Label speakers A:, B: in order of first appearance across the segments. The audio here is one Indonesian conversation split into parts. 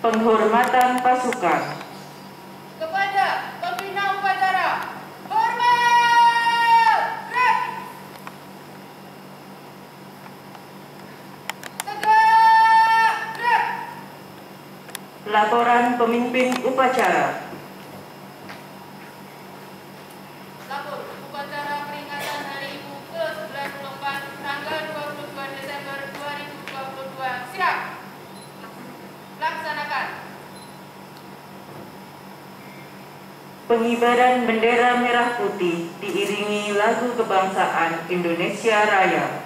A: Penghormatan pasukan.
B: Kepada pembina upacara, hormat! Gerak! Tegak! Gerak!
A: Laporan pemimpin upacara.
B: Lapor upacara peringatan Hari Ibu ke-94 tanggal 22 Desember 2022. Siap! Laksanakan.
A: Pengibaran bendera merah putih diiringi lagu kebangsaan Indonesia Raya.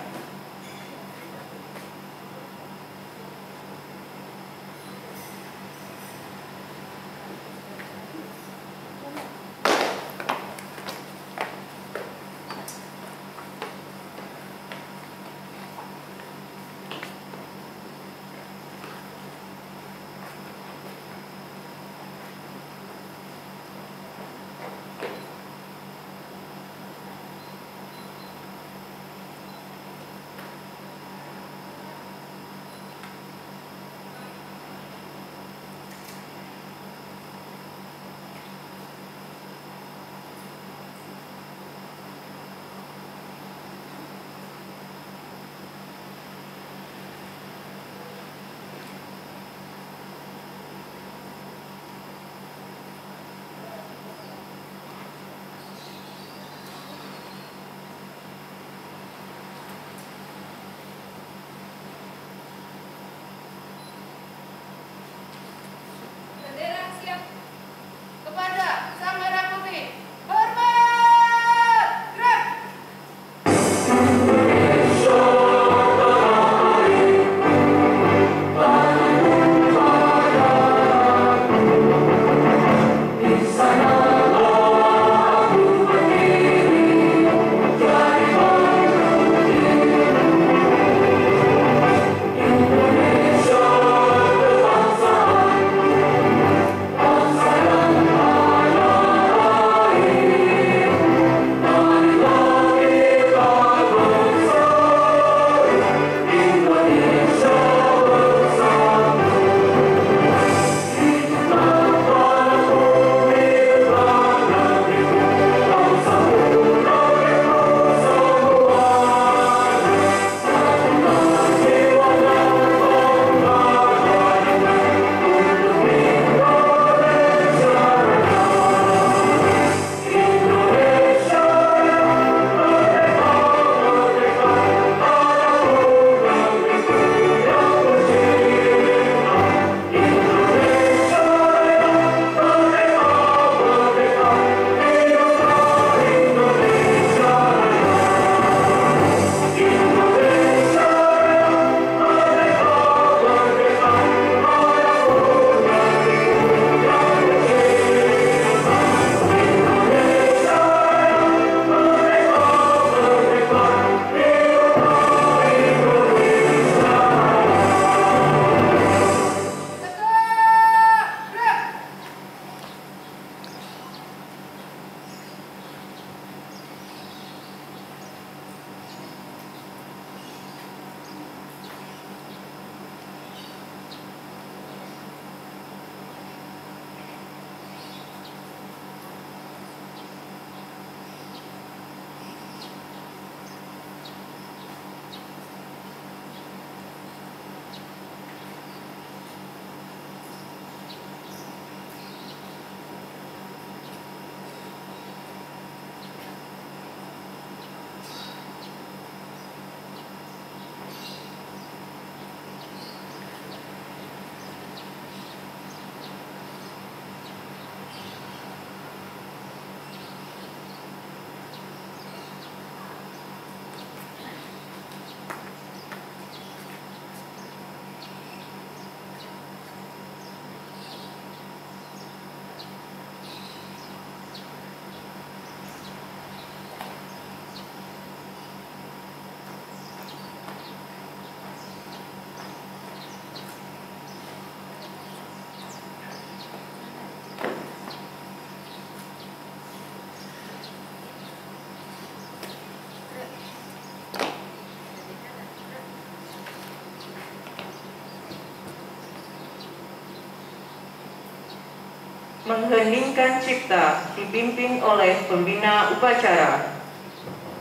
A: Mengheningkan cipta dipimpin oleh pembina upacara.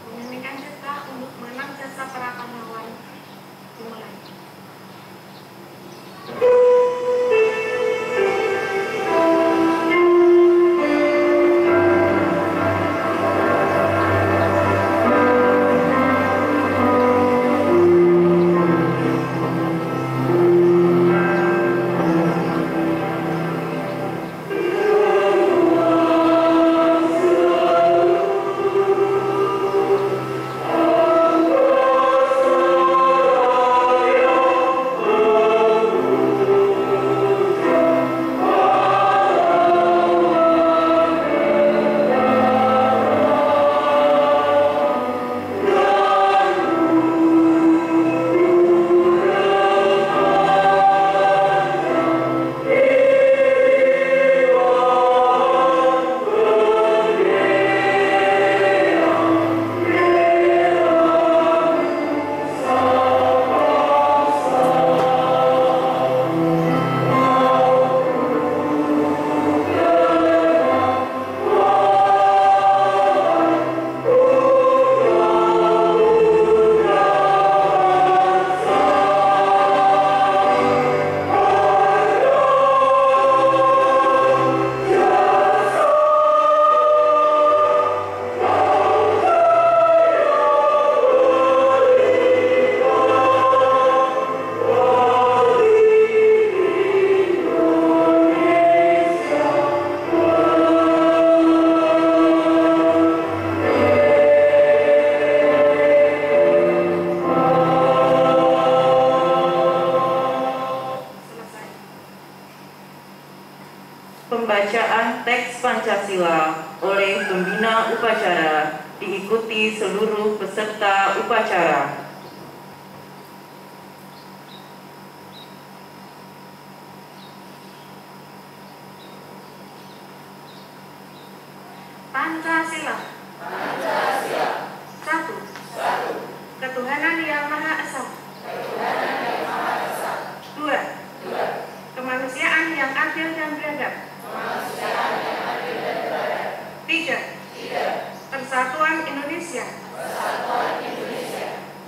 C: Mengheningkan cipta untuk mengenang jasa para pahlawan. Dimulai.
A: Pembacaan teks Pancasila oleh pembina upacara diikuti seluruh peserta upacara.
C: Pancasila.
B: Pancasila.
C: 1. Ketuhanan yang Maha Esa. 2. Kemanusiaan yang adil dan beradab. 3. Persatuan Indonesia.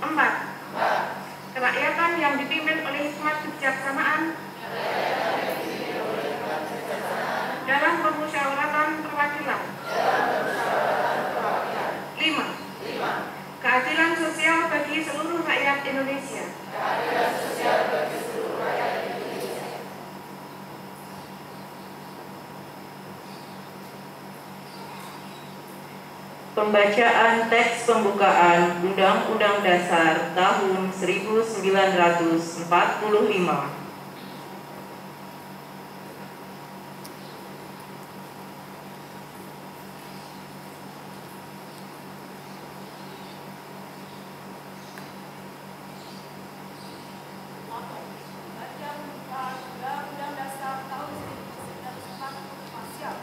C: 4. Kerakyatan yang dipimpin oleh hikmat kebijaksanaan dalam permusyawaratan perwakilan. 5. Keadilan sosial bagi seluruh rakyat Indonesia.
A: Pembacaan teks pembukaan Undang-Undang Dasar tahun 1945.
B: Undang-Undang Dasar tahun 1945.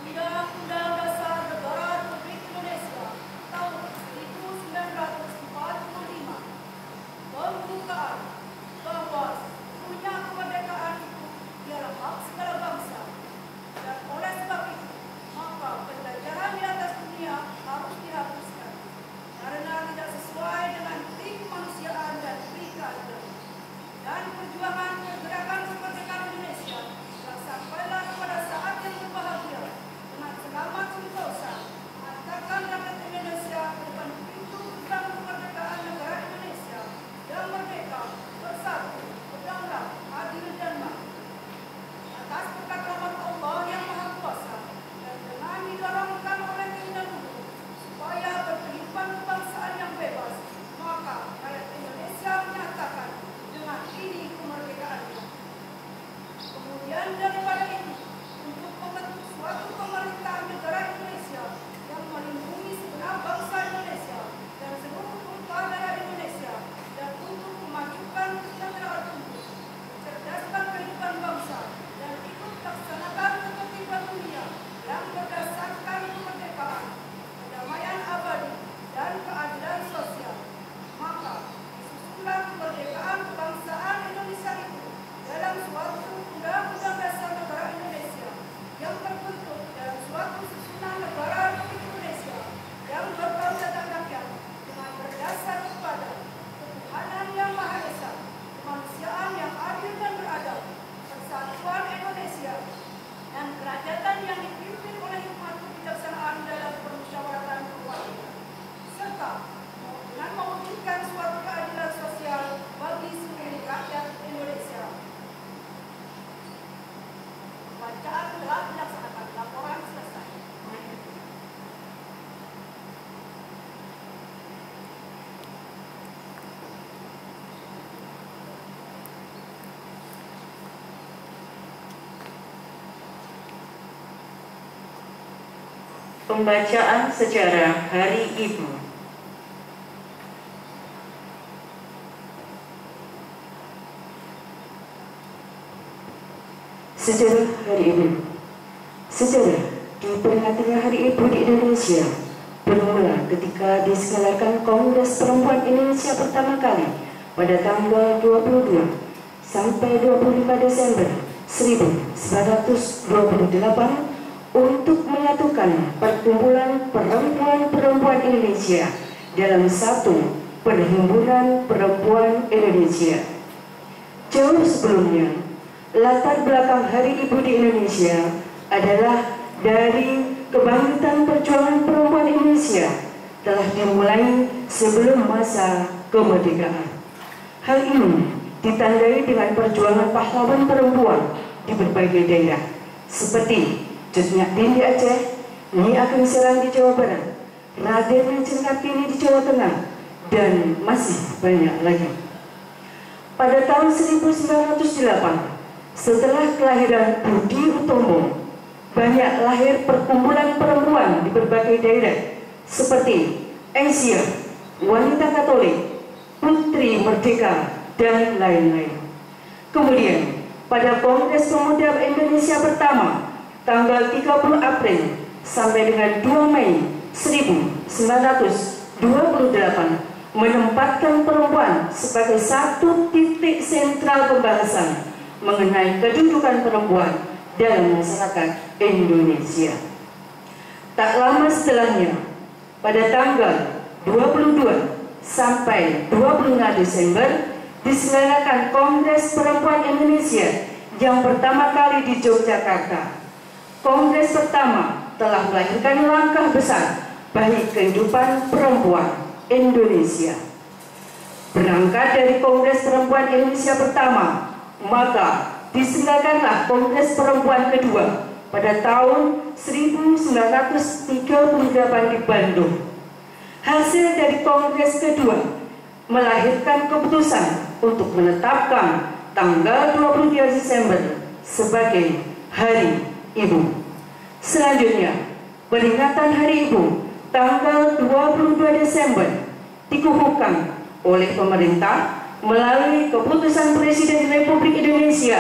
B: Undang-Undang Dasar Negara Republik Indonesia
A: Pembacaan sejarah Hari Ibu.
D: Sejarah Hari Ibu. Sejarah diperingatinya Hari Ibu di Indonesia bermula ketika diselenggarakan Kongres Perempuan Indonesia pertama kali pada tanggal 22 sampai 25 Desember 1928 untuk menyatukan perkumpulan perempuan-perempuan Indonesia dalam satu Perhimpunan Perempuan Indonesia. Jauh sebelumnya, latar belakang Hari Ibu di Indonesia adalah dari kebangkitan perjuangan perempuan Indonesia telah dimulai sebelum masa kemerdekaan. Hal ini ditandai dengan perjuangan pahlawan perempuan di berbagai daerah seperti Cut Nyak Dien di Aceh, Nyi Ageng Serang di Jawa Barat, Raden Ajeng Kartini di Jawa Tengah, dan masih banyak lagi. Pada tahun 1908, setelah kelahiran Budi Utomo, banyak lahir perkumpulan perempuan di berbagai daerah seperti Asia, Wanita Katolik, Putri Merdeka, dan lain-lain. Kemudian, pada Kongres Pemuda Indonesia pertama, tanggal 30 April sampai dengan 2 Mei 1928, menempatkan perempuan sebagai satu titik sentral pembahasan mengenai kedudukan perempuan dalam masyarakat Indonesia. Tak lama setelahnya, pada tanggal 22 sampai 25 Desember, diselenggarakan Kongres Perempuan Indonesia yang pertama kali di Yogyakarta. Kongres pertama telah melahirkan langkah besar bagi kehidupan perempuan Indonesia. Berangkat dari Kongres Perempuan Indonesia pertama, maka diselenggarakanlah Kongres Perempuan kedua pada tahun 1938 di Bandung. Hasil dari Kongres kedua melahirkan keputusan untuk menetapkan tanggal 23 Desember sebagai Hari Ibu. Selanjutnya, peringatan Hari Ibu tanggal 22 Desember dikukuhkan oleh pemerintah melalui keputusan Presiden Republik Indonesia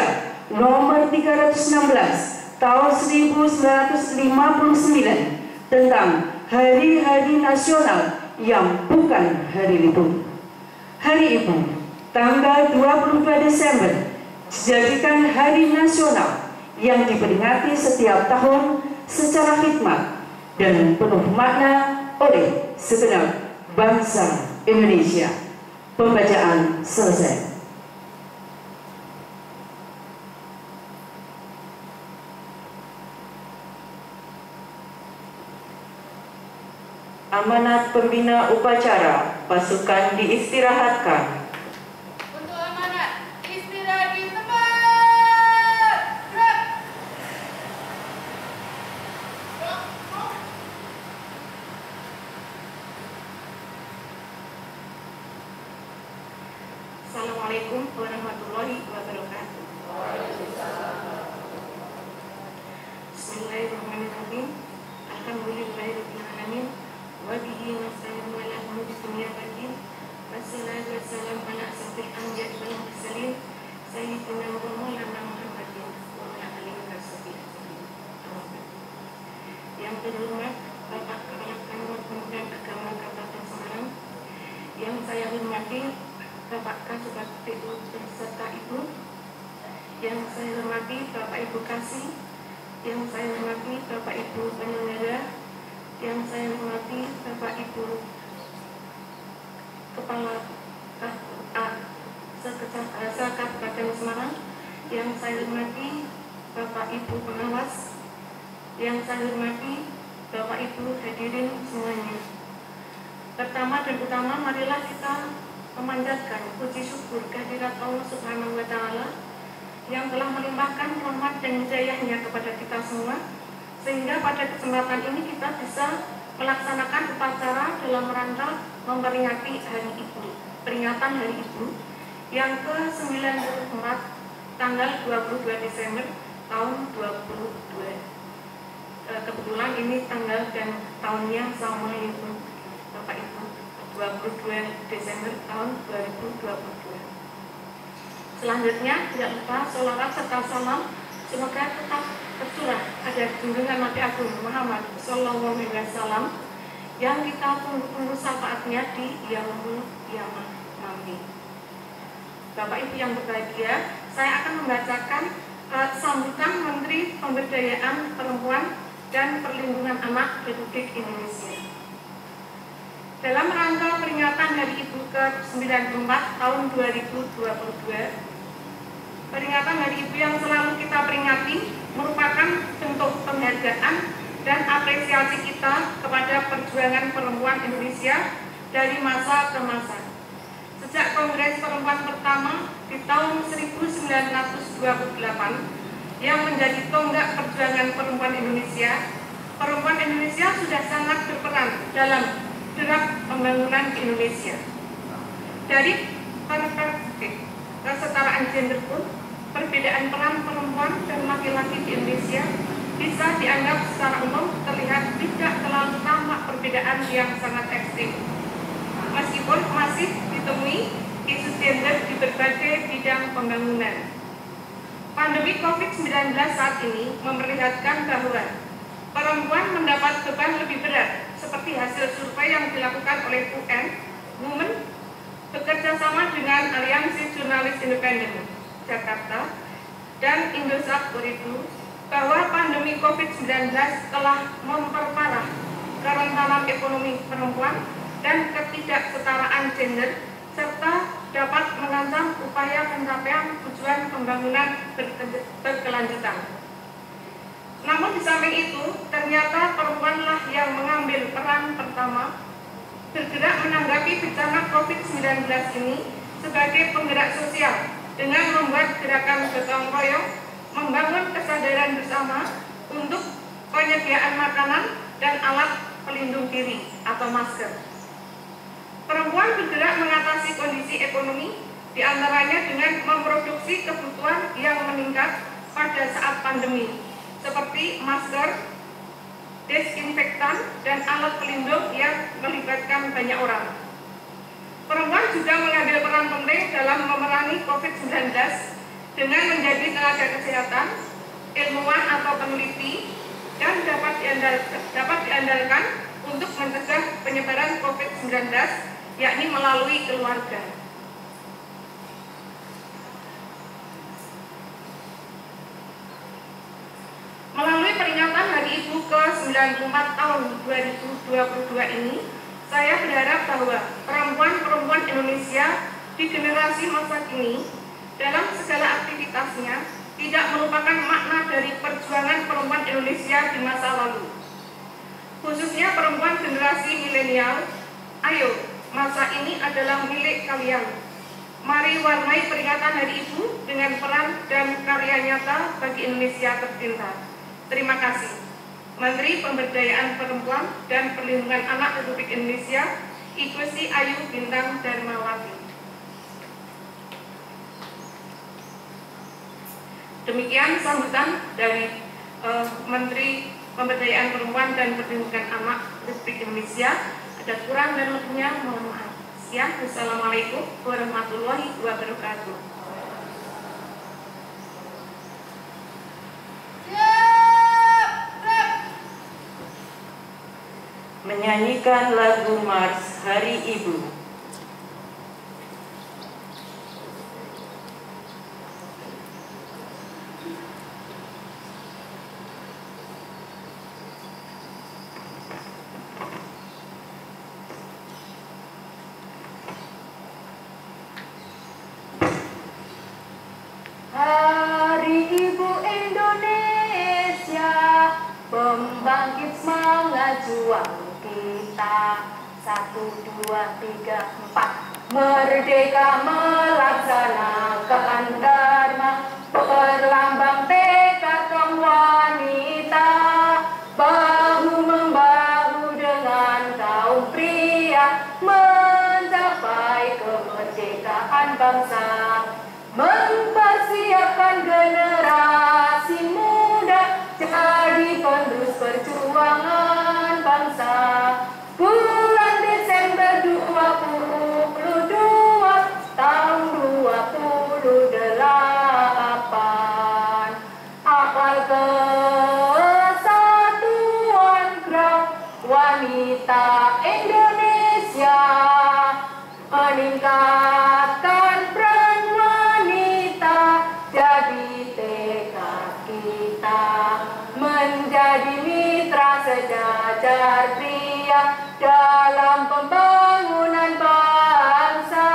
D: nomor 316 tahun 1959 tentang hari-hari nasional yang bukan hari libur. Hari Ibu tanggal 22 Desember dijadikan hari nasional yang diperingati setiap tahun secara hikmat dan penuh makna oleh segenap bangsa Indonesia. Pembacaan selesai.
A: Amanat pembina upacara, pasukan diistirahatkan.
B: Untuk amanat, istirahat di tempat. Gerak.
C: Assalamualaikum warahmatullahi wabarakatuh. Bismillahirrahmanirrahim. Alhamdulillahirabbil alamin. Wa bihi nasta'inu ala umuri dunya wad din. Wassalatu wassalamu ala asyrafil anbiya'i wal mursalin sayyidina wa maulana Muhammadin wa ala alihi washabbihi ajmain. Yang terhormat Bapak Kepala Kantor Pemuda Agama Kabupaten Semarang, yang saya hormati Bapak Kasubagdu beserta Ibu, yang saya hormati Bapak Ibu Kasih, yang saya hormati Bapak Ibu penyelenggara, yang saya hormati Bapak Ibu Kepala Kabupaten Semarang, yang saya hormati Bapak Ibu pengawas, yang saya hormati Bapak Ibu hadirin semuanya. Pertama dan utama, marilah kita memanjatkan puji syukur kehadirat Allah Subhanahu wa Ta'ala yang telah melimpahkan rahmat dan hidayahnya kepada kita semua, sehingga pada kesempatan ini kita bisa melaksanakan upacara dalam rangka memperingati Hari Ibu, peringatan Hari Ibu yang ke-94 tanggal 22 Desember tahun 2022. kebetulan ini tanggal dan tahunnya sama, yaitu Bapak Ibu, 22 Desember tahun 2022. Selanjutnya tidak lupa sholawat serta salam semoga tetap tercurah pada junjungan Nabi Agung Muhammad Sallallahu Alaihi Wasallam yang kita tunggu-tunggu syafaatnya di yaumul qiyamah nanti. Bapak Ibu yang berbahagia, saya akan membacakan sambutan Menteri Pemberdayaan Perempuan dan Perlindungan Anak Republik Indonesia. Dalam rangka peringatan Hari Ibu ke-94 tahun 2022, peringatan Hari Ibu yang selalu kita peringati merupakan bentuk penghargaan dan apresiasi kita kepada perjuangan perempuan Indonesia dari masa ke masa. Sejak Kongres Perempuan pertama di tahun 1928 yang menjadi tonggak perjuangan perempuan Indonesia sudah sangat berperan dalam derap pembangunan Indonesia. Dari perspektif kesetaraan gender pun, perbedaan peran perempuan dan laki-laki di Indonesia bisa dianggap secara umum terlihat tidak terlalu tampak perbedaan yang sangat ekstrim. Meskipun masih ditemui isu gender di berbagai bidang pembangunan. Pandemi COVID-19 saat ini memperlihatkan bahwa perempuan mendapat beban lebih berat, seperti hasil survei yang dilakukan oleh UN Women bekerja sama dengan Aliansi Jurnalis Independen Jakarta dan Indosat Uridu bahwa pandemi COVID-19 telah memperparah kerentanan ekonomi perempuan dan ketidaksetaraan gender serta dapat mengancam upaya pencapaian tujuan pembangunan berkelanjutan. Namun di samping itu, ternyata perempuanlah yang mengambil peran pertama bergerak menanggapi bencana COVID-19 ini sebagai penggerak sosial dengan membuat gerakan gotong royong, membangun kesadaran bersama untuk penyediaan makanan dan alat pelindung diri atau masker. Perempuan bergerak mengatasi kondisi ekonomi, diantaranya dengan memproduksi kebutuhan yang meningkat pada saat pandemi, seperti masker, desinfektan, dan alat pelindung yang melibatkan banyak orang. Perempuan juga mengambil peran penting dalam memerangi COVID-19 dengan menjadi tenaga kesehatan, ilmuwan atau peneliti, dan dapat diandalkan untuk mencegah penyebaran COVID-19, yakni melalui keluarga. Melalui peringatan Hari Ibu ke-94 tahun 2022 ini, saya berharap bahwa perempuan-perempuan Indonesia di generasi masa kini dalam segala aktivitasnya tidak melupakan makna dari perjuangan perempuan Indonesia di masa lalu. Khususnya perempuan generasi milenial, ayo, masa ini adalah milik kalian. Mari warnai peringatan Hari Ibu dengan peran dan karya nyata bagi Indonesia tercinta. Terima kasih. Menteri Pemberdayaan Perempuan dan Perlindungan Anak Republik Indonesia, Ibu Sri Ayu Bintang Darmawati. Demikian sambutan dari Menteri Pemberdayaan Perempuan dan Perlindungan Anak Republik Indonesia. Ada kurang dan lebihnya mohon maaf. Sekian, wassalamualaikum warahmatullahi wabarakatuh.
A: Menyanyikan lagu Mars Hari Ibu.
E: Hari Ibu Indonesia, pembangkit semangat juang kita. 1, 2, 3, 4. Merdeka melaksanakan dharma, perlambang tekad kaum wanita. Bahu-membahu dengan kaum pria, mencapai kemerdekaan bangsa. Mempersiapkan generasi muda jadi penerus perjuangan perjuangan bangsa. Bulan Desember 2022 tahun 28, awal kesatuan gerak wanita Indonesia, meningkatkan peran wanita jadi tekad kita, menjadi mitra sejajar pria dalam pembangunan bangsa.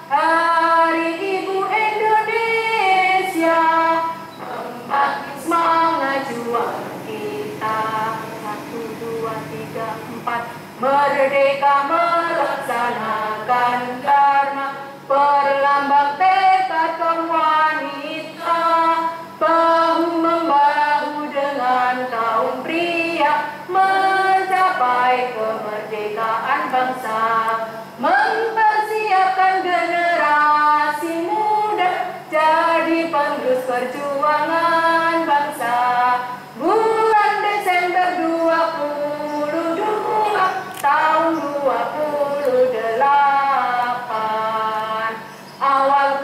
E: Hari Ibu Indonesia membangkit semangat juang kita. 1, 2, 3, 4 merdeka melaksanakan dharma, berlambang tekad kaum wanita, bahu-membahu dengan kaum pria, mencapai kemerdekaan bangsa, mempersiapkan generasi muda jadi penerus perjuangan bangsa. Bulan Desember 2022 tahun 28, awal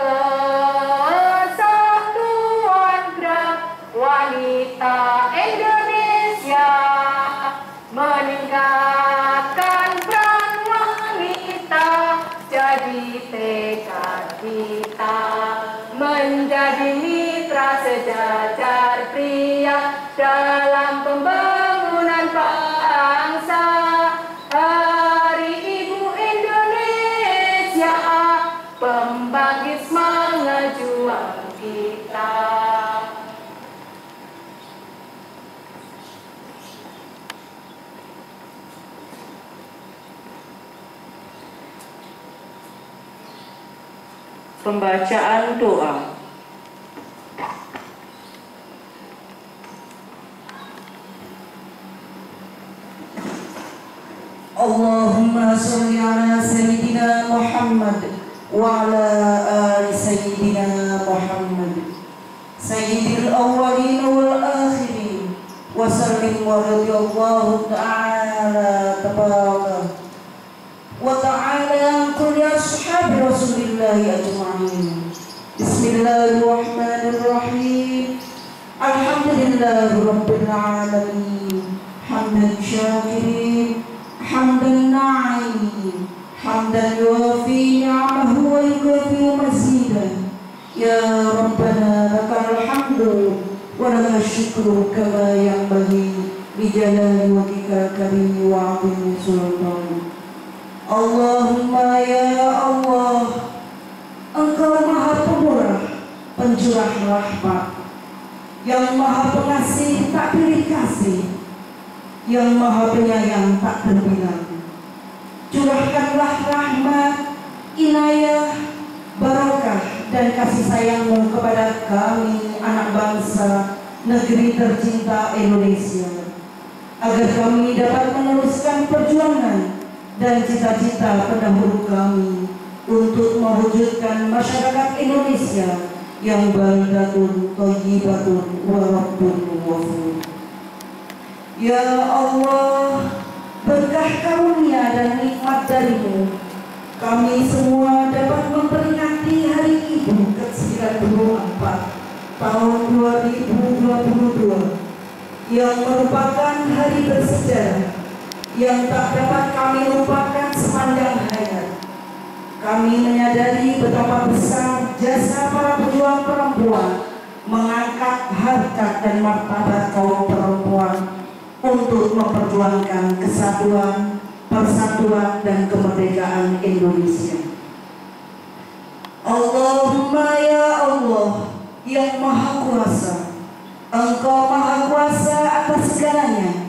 E: kesatuan gerak wanita Indonesia, meningkatkan peran wanita jadi tekad kita, menjadi mitra sejajar pria dalam pembangunan bangsa. Hari Ibu Indonesia, pembangkit semangat juang kita.
A: Pembacaan doa.
F: Allahumma sholli ala Sayyidina Muhammad wa ala ali Sayyidina Muhammad Sayyidil awwalin wal akhirin wa sallim wa radiyallahu ta'ala tabaraka wa ta'ala an kulli ashabi Rasulillahi ajma'in. Bismillahirrahmanirrahim. Alhamdulillahi rabbil alamin. Hamdan syakirin, hamdan na'imin, hamdan yuwafi ni'amahu wa yukafi mazidah. Ya Rabbana lakal hamdu wa lakal syukru kama yanbaghi bi jalali wajhika karimi wa 'azimi sultanik. Allahumma ya Allah, Engkau Maha Pemurah, Pencurah rahmat, yang Maha Pengasih tak pilih kasih, yang Maha Penyayang tak terbilang. Curahkanlah rahmat, inayah, barokah dan kasih sayang-Mu kepada kami anak bangsa negeri tercinta Indonesia, agar kami dapat meneruskan perjuangan dan cita-cita pendahulu kami untuk mewujudkan masyarakat Indonesia yang balidatun, thayyibatun, wa rabbun ghafur. Ya Allah, berkah karunia dan nikmat dari-Mu, kami semua dapat memperingati Hari Ibu ke-94 tahun 2022 yang merupakan hari bersejarah yang tak dapat kami lupakan sepanjang hayat. Kami menyadari betapa besar jasa para pejuang perempuan mengangkat harkat dan martabat kaum perempuan untuk memperjuangkan kesatuan, persatuan, dan kemerdekaan Indonesia. Allahumma ya Allah yang Maha Kuasa, Engkau Maha Kuasa atas segalanya.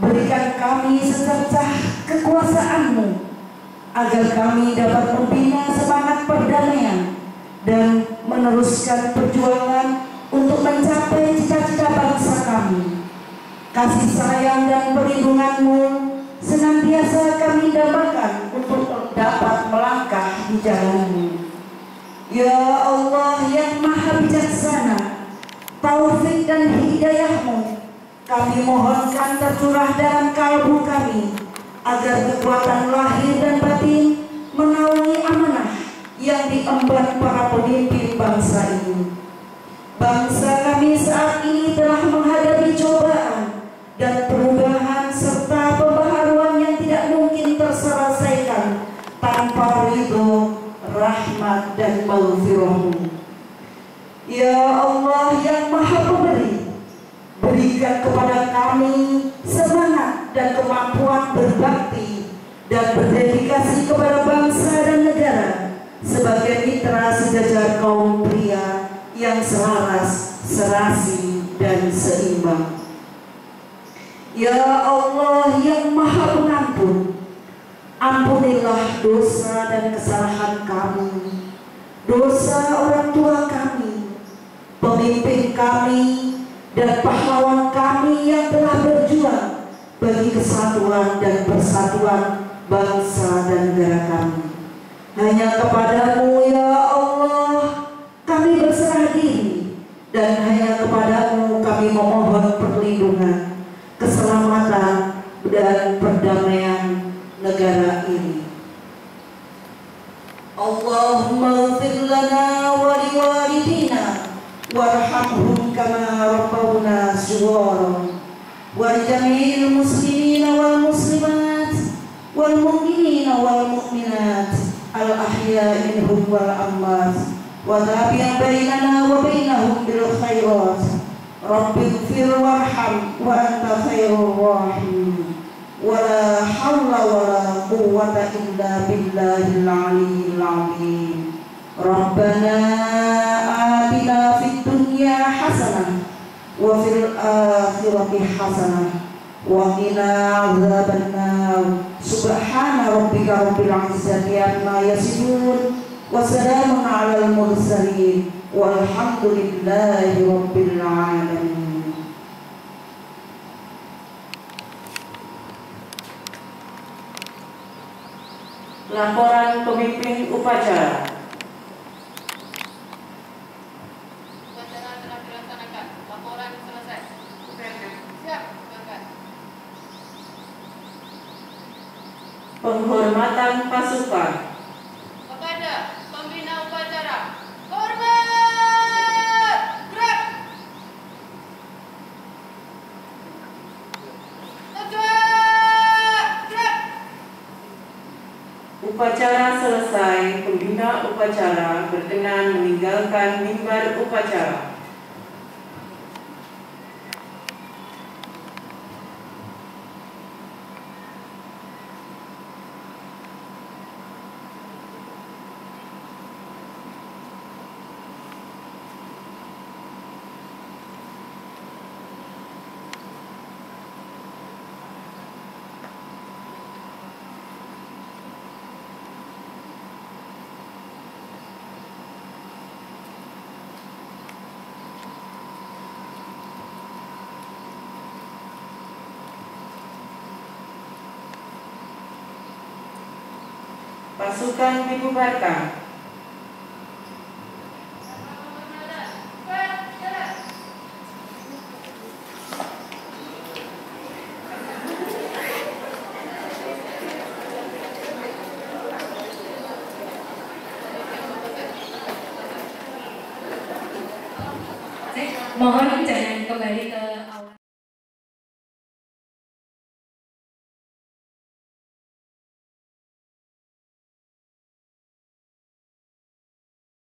F: Berikan kami secercah kekuasaan-Mu, agar kami dapat membina semangat perdamaian dan meneruskan perjuangan untuk mencapai cita-cita bangsa kami. Kasih sayang dan perlindungan-Mu senantiasa kami dambakan untuk dapat melangkah di jalan-Mu. Ya Allah yang Maha Bijaksana, taufik dan hidayah-Mu kami mohonkan tercurah dalam kalbu kami, agar kekuatan lahir dan batin menaungi amanah yang diemban para pemimpin bangsa ini. Bangsa kami saat ini telah menghadapi cobaan dan perubahan serta pembaharuan yang tidak mungkin terselesaikan tanpa ridho, rahmat dan maghfirah-Mu. Ya Allah yang Maha Pemberi, berikan kepada kami semangat dan kemampuan berbakti dan berdedikasi kepada bangsa dan negara sebagai mitra sejajar kaum pria yang selaras, serasi, dan seimbang. Ya Allah yang Maha Pengampun, ampunilah dosa dan kesalahan kami, dosa orang tua kami, pemimpin kami, dan pahlawan kami yang telah berjuang bagi kesatuan dan persatuan bangsa dan negara kami. Hanya kepadamu ya Allah kami berserah diri, dan hanya kepadamu kami memohon perlindungan, keselamatan dan perdamaian negara ini. Allahumma ighfir lana wa liwalidina warhamhum kama rabbawna shighara wa jami'il muslimina wal muslimat wal mu'minina wal mu'minat al ahya'i minhum wal amwat wa tabi' bainana wa bainahum bil khairat rabbighfir warham wa anta khairur rahimin wa la hawla wa la quwwata illa billahil aliyyil azim. Rabbana atina fid dunya hasanah wa fil akhirati hasanah wa qina adzabannar. Subhana rabbika rabbil izzati amma yasifun wa salamun alal mursalin walhamdulillahi rabbil alamin.
A: Laporan pemimpin upacara.
B: Upacara telah dilaksanakan. Laporan selesai. Siap, berangkat.
A: Penghormatan pasukan.
B: Kepada pembina upacara, hormat! Gerak! Tegak! Gerak!
A: Upacara selesai, pembina upacara berkenan meninggalkan mimbar upacara. Pasukan dibubarkan.
E: Mohon jangan kembali ke